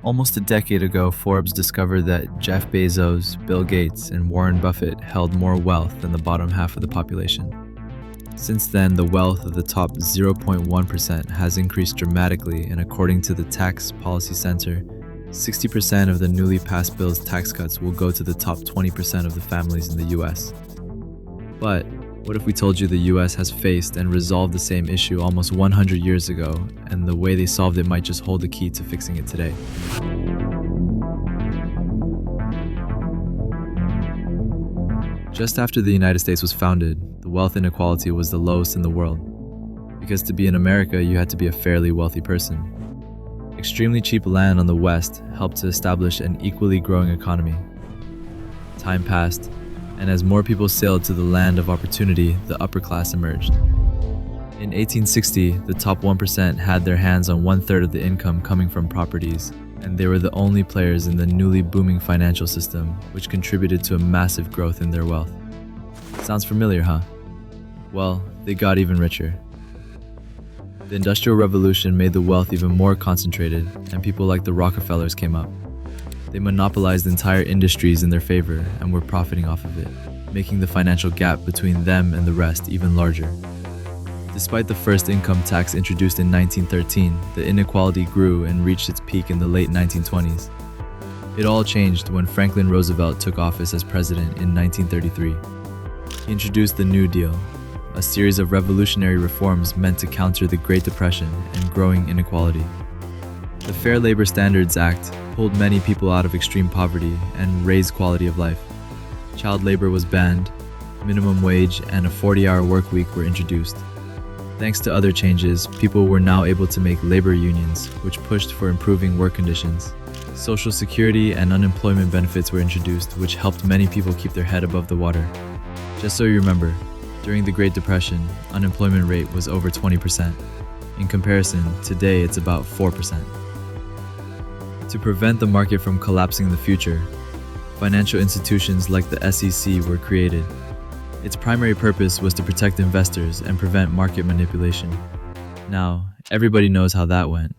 Almost a decade ago, Forbes discovered that Jeff Bezos, Bill Gates, and Warren Buffett held more wealth than the bottom half of the population. Since then, the wealth of the top 0.1% has increased dramatically, and according to the Tax Policy Center, 60% of the newly passed bill's tax cuts will go to the top 20% of the families in the US. But what if we told you the US has faced and resolved the same issue almost 100 years ago, and the way they solved it might just hold the key to fixing it today? Just after the United States was founded, the wealth inequality was the lowest in the world. Because to be in America, you had to be a fairly wealthy person. Extremely cheap land on the West helped to establish an equally growing economy. Time passed, and as more people sailed to the land of opportunity, the upper class emerged. In 1860, the top 1% had their hands on one-third of the income coming from properties, and they were the only players in the newly booming financial system, which contributed to a massive growth in their wealth. Sounds familiar, huh? Well, they got even richer. The Industrial Revolution made the wealth even more concentrated, and people like the Rockefellers came up. They monopolized entire industries in their favor and were profiting off of it, making the financial gap between them and the rest even larger. Despite the first income tax introduced in 1913, the inequality grew and reached its peak in the late 1920s. It all changed when Franklin Roosevelt took office as president in 1933. He introduced the New Deal, a series of revolutionary reforms meant to counter the Great Depression and growing inequality. The Fair Labor Standards Act pulled many people out of extreme poverty and raised quality of life. Child labor was banned, minimum wage and a 40-hour work week were introduced. Thanks to other changes, people were now able to make labor unions, which pushed for improving work conditions. Social Security and unemployment benefits were introduced, which helped many people keep their head above the water. Just so you remember, during the Great Depression, unemployment rate was over 20%. In comparison, today it's about 4%. To prevent the market from collapsing in the future, financial institutions like the SEC were created. Its primary purpose was to protect investors and prevent market manipulation. Now, everybody knows how that went.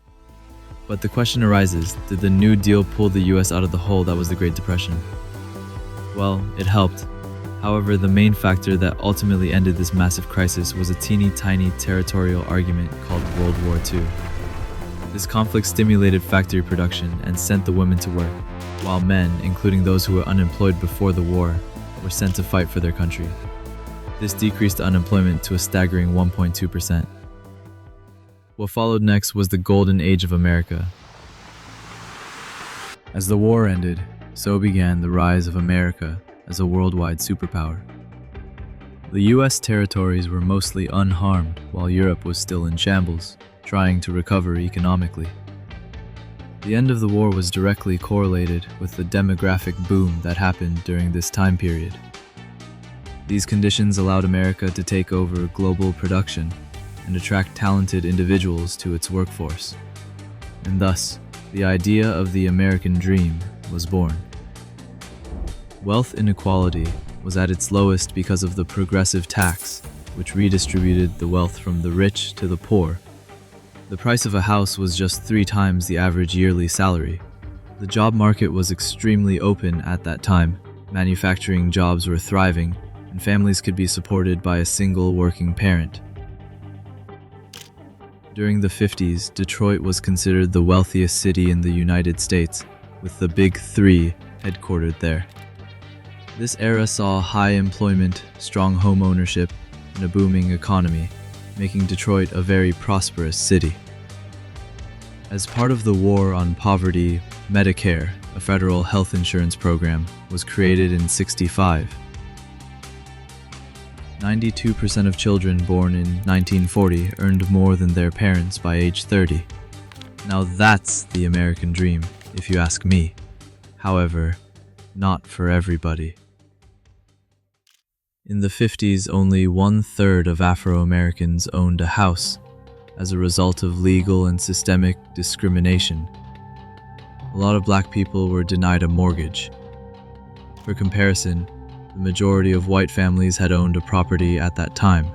But the question arises, did the New Deal pull the US out of the hole that was the Great Depression? Well, it helped. However, the main factor that ultimately ended this massive crisis was a teeny-tiny territorial argument called World War II. This conflict stimulated factory production and sent the women to work, while men, including those who were unemployed before the war, were sent to fight for their country. This decreased unemployment to a staggering 1.2%. What followed next was the Golden Age of America. As the war ended, so began the rise of America as a worldwide superpower. The US territories were mostly unharmed while Europe was still in shambles, trying to recover economically. The end of the war was directly correlated with the demographic boom that happened during this time period. These conditions allowed America to take over global production and attract talented individuals to its workforce. And thus, the idea of the American dream was born. Wealth inequality was at its lowest because of the progressive tax, which redistributed the wealth from the rich to the poor. The price of a house was just 3 times the average yearly salary. The job market was extremely open at that time. Manufacturing jobs were thriving, and families could be supported by a single working parent. During the 50s, Detroit was considered the wealthiest city in the United States, with the Big Three headquartered there. This era saw high employment, strong home ownership, and a booming economy, making Detroit a very prosperous city. As part of the war on poverty, Medicare, a federal health insurance program, was created in '65. 92% of children born in 1940 earned more than their parents by age 30. Now that's the American dream, if you ask me. However, not for everybody. In the 50s, only 1/3 of Afro-Americans owned a house as a result of legal and systemic discrimination. A lot of black people were denied a mortgage. For comparison, the majority of white families had owned a property at that time.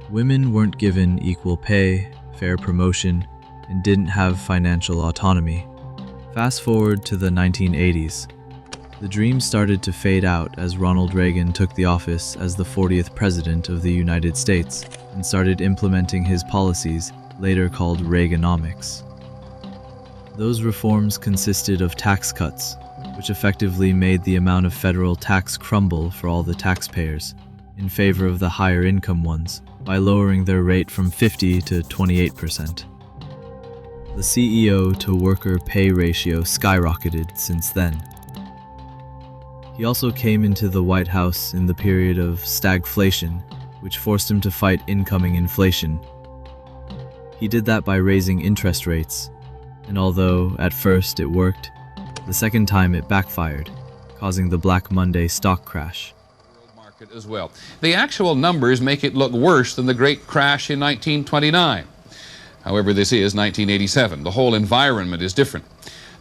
Women weren't given equal pay, fair promotion, and didn't have financial autonomy. Fast forward to the 1980s. The dream started to fade out as Ronald Reagan took the office as the 40th President of the United States and started implementing his policies, later called Reaganomics. Those reforms consisted of tax cuts, which effectively made the amount of federal tax crumble for all the taxpayers, in favor of the higher income ones, by lowering their rate from 50 to 28%. The CEO to worker pay ratio skyrocketed since then. He also came into the White House in the period of stagflation, which forced him to fight incoming inflation. He did that by raising interest rates, and although at first it worked, the second time it backfired, causing the Black Monday stock crash. Market as well. The actual numbers make it look worse than the great crash in 1929. However, this is 1987. The whole environment is different.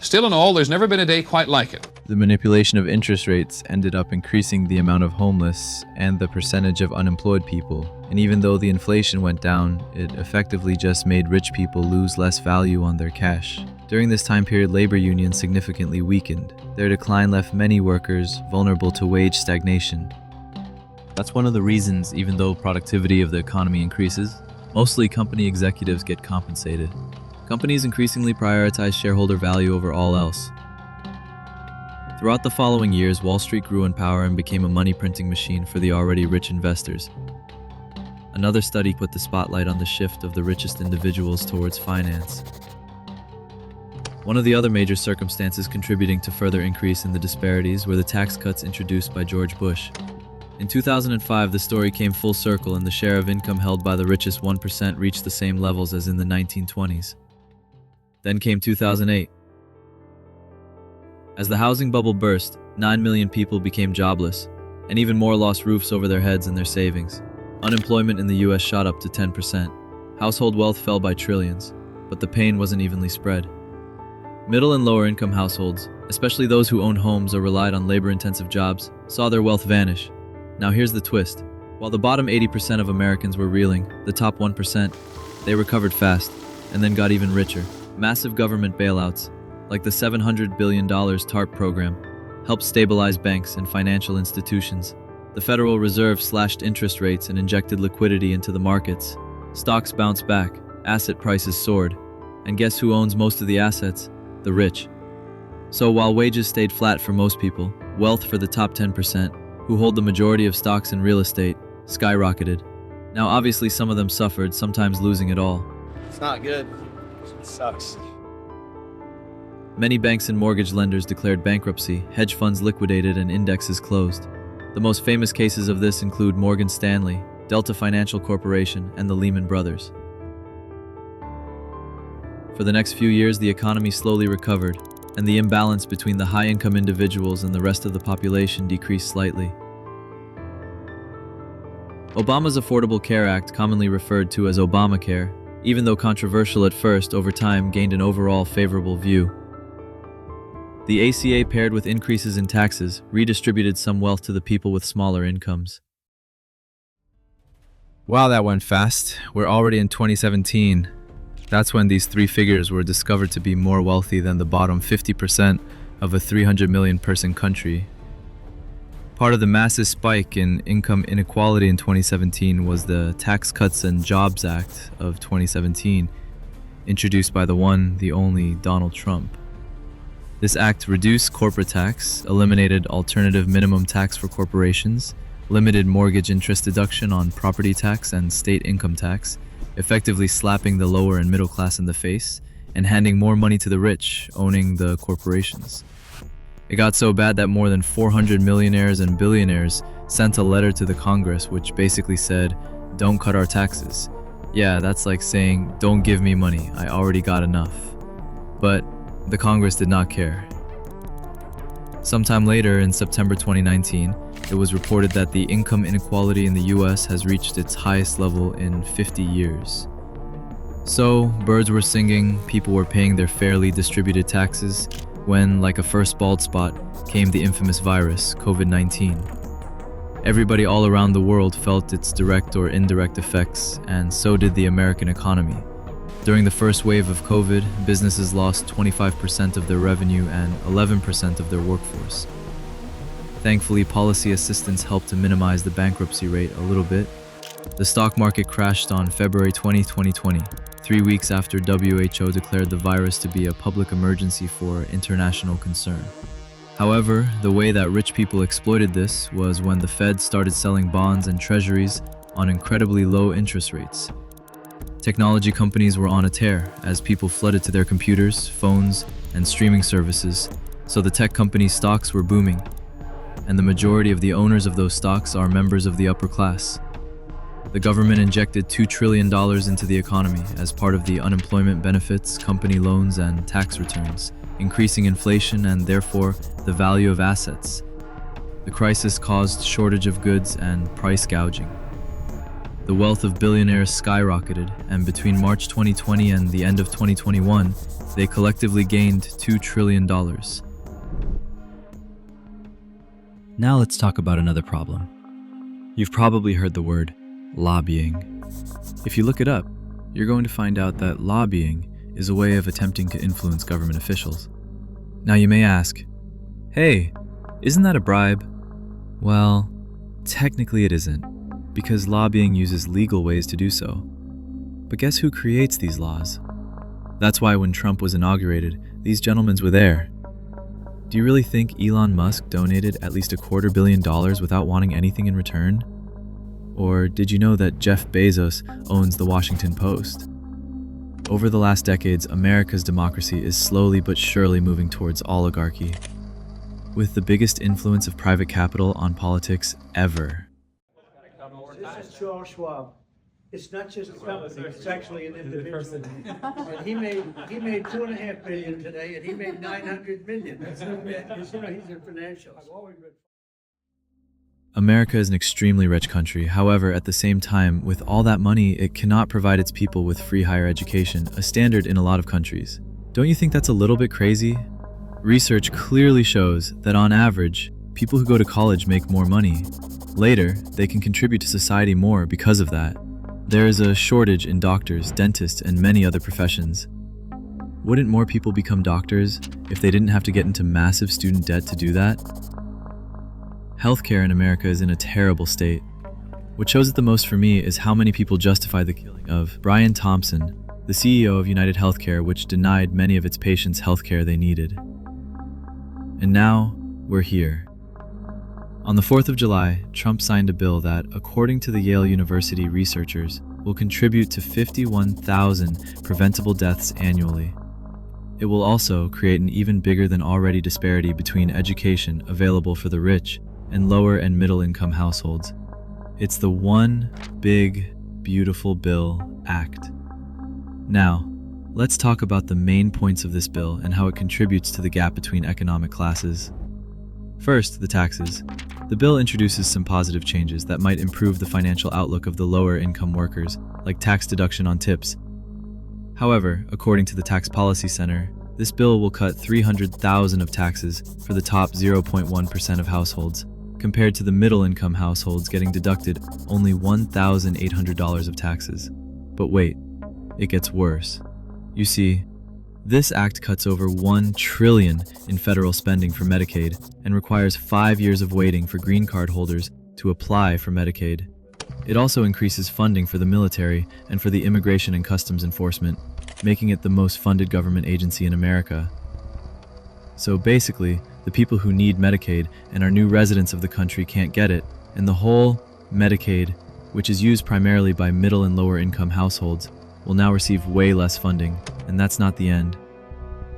Still in all, there's never been a day quite like it. The manipulation of interest rates ended up increasing the amount of homeless and the percentage of unemployed people. And even though the inflation went down, it effectively just made rich people lose less value on their cash. During this time period, labor unions significantly weakened. Their decline left many workers vulnerable to wage stagnation. That's one of the reasons, even though productivity of the economy increases, mostly company executives get compensated. Companies increasingly prioritize shareholder value over all else. Throughout the following years, Wall Street grew in power and became a money-printing machine for the already rich investors. Another study put the spotlight on the shift of the richest individuals towards finance. One of the other major circumstances contributing to further increase in the disparities were the tax cuts introduced by George Bush. In 2005, the story came full circle and the share of income held by the richest 1% reached the same levels as in the 1920s. Then came 2008. As the housing bubble burst, 9 million people became jobless, and even more lost roofs over their heads and their savings. Unemployment in the US shot up to 10%. Household wealth fell by trillions, but the pain wasn't evenly spread. Middle and lower income households, especially those who owned homes or relied on labor-intensive jobs, saw their wealth vanish. Now here's the twist. While the bottom 80% of Americans were reeling, the top 1%, they recovered fast, and then got even richer. Massive government bailouts, like the $700 billion TARP program, helped stabilize banks and financial institutions. The Federal Reserve slashed interest rates and injected liquidity into the markets. Stocks bounced back, asset prices soared, and guess who owns most of the assets? The rich. So while wages stayed flat for most people, wealth for the top 10%, who hold the majority of stocks and real estate, skyrocketed. Now obviously some of them suffered, sometimes losing it all. It's not good. It sucks. Many banks and mortgage lenders declared bankruptcy, hedge funds liquidated, and indexes closed. The most famous cases of this include Morgan Stanley, Delta Financial Corporation, and the Lehman Brothers. For the next few years, the economy slowly recovered, and the imbalance between the high-income individuals and the rest of the population decreased slightly. Obama's Affordable Care Act, commonly referred to as Obamacare, even though controversial at first, over time gained an overall favorable view. The ACA, paired with increases in taxes, redistributed some wealth to the people with smaller incomes. Wow, that went fast. We're already in 2017. That's when these three figures were discovered to be more wealthy than the bottom 50% of a 300 million person country. Part of the massive spike in income inequality in 2017 was the Tax Cuts and Jobs Act of 2017, introduced by the one, the only Donald Trump. This act reduced corporate tax, eliminated alternative minimum tax for corporations, limited mortgage interest deduction on property tax and state income tax, effectively slapping the lower and middle class in the face, and handing more money to the rich, owning the corporations. It got so bad that more than 400 millionaires and billionaires sent a letter to the Congress which basically said, "Don't cut our taxes." Yeah, that's like saying, "Don't give me money, I already got enough." But the Congress did not care. Sometime later, in September 2019, it was reported that the income inequality in the US has reached its highest level in 50 years. So, birds were singing, people were paying their fairly distributed taxes, when, like a first bald spot, came the infamous virus, COVID-19. Everybody all around the world felt its direct or indirect effects, and so did the American economy. During the first wave of COVID, businesses lost 25% of their revenue and 11% of their workforce. Thankfully, policy assistance helped to minimize the bankruptcy rate a little bit. The stock market crashed on February 20, 2020, 3 weeks after WHO declared the virus to be a public emergency for international concern. However, the way that rich people exploited this was when the Fed started selling bonds and treasuries on incredibly low interest rates. Technology companies were on a tear as people flooded to their computers, phones, and streaming services, so the tech company stocks were booming. And the majority of the owners of those stocks are members of the upper class. The government injected $2 trillion into the economy as part of the unemployment benefits, company loans, and tax returns, increasing inflation and therefore the value of assets. The crisis caused shortage of goods and price gouging. The wealth of billionaires skyrocketed, and between March 2020 and the end of 2021, they collectively gained $2 trillion. Now let's talk about another problem. You've probably heard the word lobbying. If you look it up, you're going to find out that lobbying is a way of attempting to influence government officials. Now you may ask, hey, isn't that a bribe? Well, technically it isn't, because lobbying uses legal ways to do so. But guess who creates these laws? That's why when Trump was inaugurated, these gentlemen were there. Do you really think Elon Musk donated at least $250 million without wanting anything in return? Or did you know that Jeff Bezos owns the Washington Post? Over the last decades, America's democracy is slowly but surely moving towards oligarchy, with the biggest influence of private capital on politics ever. This is Charles Schwab. It's not just a company, it's actually an individual. And he made $2.5 billion today, and he made $900 million. That's not bad. He's in financials. America is an extremely rich country. However, at the same time, with all that money, it cannot provide its people with free higher education, a standard in a lot of countries. Don't you think that's a little bit crazy? Research clearly shows that on average, people who go to college make more money. Later, they can contribute to society more because of that. There is a shortage in doctors, dentists, and many other professions. Wouldn't more people become doctors if they didn't have to get into massive student debt to do that? Healthcare in America is in a terrible state. What shows it the most for me is how many people justify the killing of Brian Thompson, the CEO of United Healthcare, which denied many of its patients healthcare they needed. And now, we're here. On the 4th of July, Trump signed a bill that, according to the Yale University researchers, will contribute to 51,000 preventable deaths annually. It will also create an even bigger than already disparity between education available for the rich and lower and middle income households. It's the One Big Beautiful Bill Act. Now, let's talk about the main points of this bill and how it contributes to the gap between economic classes. First, the taxes. The bill introduces some positive changes that might improve the financial outlook of the lower income workers, like tax deduction on tips. However, according to the Tax Policy Center, this bill will cut $300,000 of taxes for the top 0.1% of households, compared to the middle income households getting deducted only $1,800 of taxes. But wait, it gets worse. You see, this act cuts over $1 trillion in federal spending for Medicaid and requires 5 years of waiting for green card holders to apply for Medicaid. It also increases funding for the military and for the Immigration and Customs Enforcement, making it the most funded government agency in America. So basically, the people who need Medicaid and are new residents of the country can't get it, and the whole Medicaid, which is used primarily by middle and lower income households, will now receive way less funding, and that's not the end.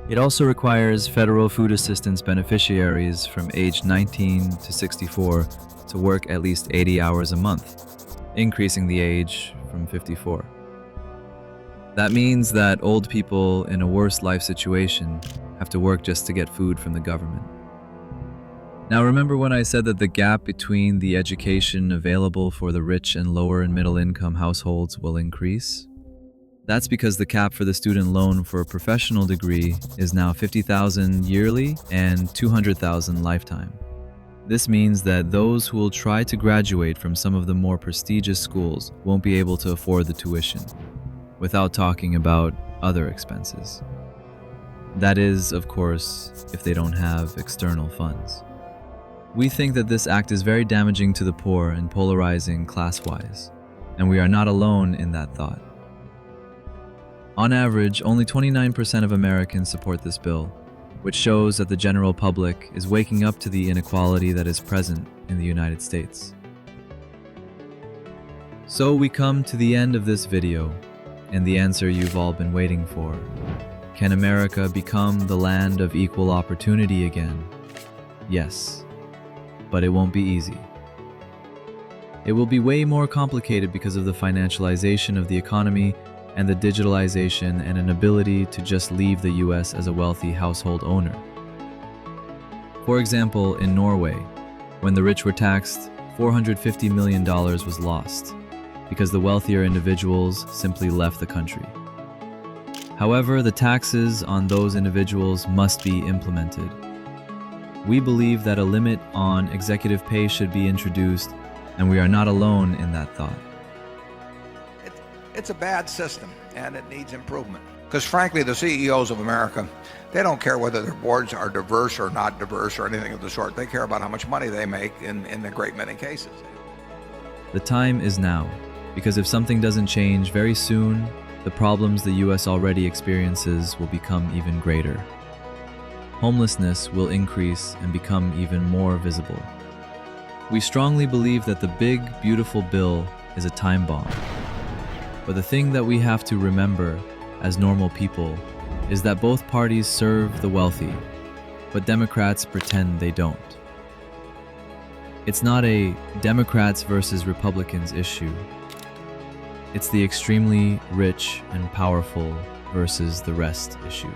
It also requires federal food assistance beneficiaries from age 19 to 64 to work at least 80 hours a month, increasing the age from 54. That means that old people in a worse life situation have to work just to get food from the government. Now remember when I said that the gap between the education available for the rich and lower and middle income households will increase? That's because the cap for the student loan for a professional degree is now $50,000 yearly and $200,000 lifetime. This means that those who will try to graduate from some of the more prestigious schools won't be able to afford the tuition. without talking about other expenses. That is, of course, if they don't have external funds. We think that this act is very damaging to the poor and polarizing class-wise, and we are not alone in that thought. On average, only 29% of Americans support this bill, which shows that the general public is waking up to the inequality that is present in the United States. So we come to the end of this video, and the answer you've all been waiting for. Can America become the land of equal opportunity again? Yes, but it won't be easy. It will be way more complicated because of the financialization of the economy and the digitalization and an ability to just leave the US as a wealthy household owner. For example, in Norway, when the rich were taxed, $450 million was lost because the wealthier individuals simply left the country. However, the taxes on those individuals must be implemented. We believe that a limit on executive pay should be introduced, and we are not alone in that thought. It's a bad system, and it needs improvement. Because frankly, the CEOs of America, they don't care whether their boards are diverse or not diverse or anything of the sort. They care about how much money they make in a great many cases. The time is now, because if something doesn't change very soon, the problems the US already experiences will become even greater. Homelessness will increase and become even more visible. We strongly believe that the big, beautiful bill is a time bomb. But the thing that we have to remember as normal people is that both parties serve the wealthy, but Democrats pretend they don't. It's not a Democrats versus Republicans issue. It's the extremely rich and powerful versus the rest issue.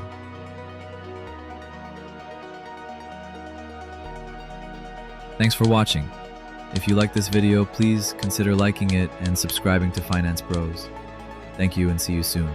Thanks for watching. If you like this video, please consider liking it and subscribing to Finance Bros. Thank you and see you soon.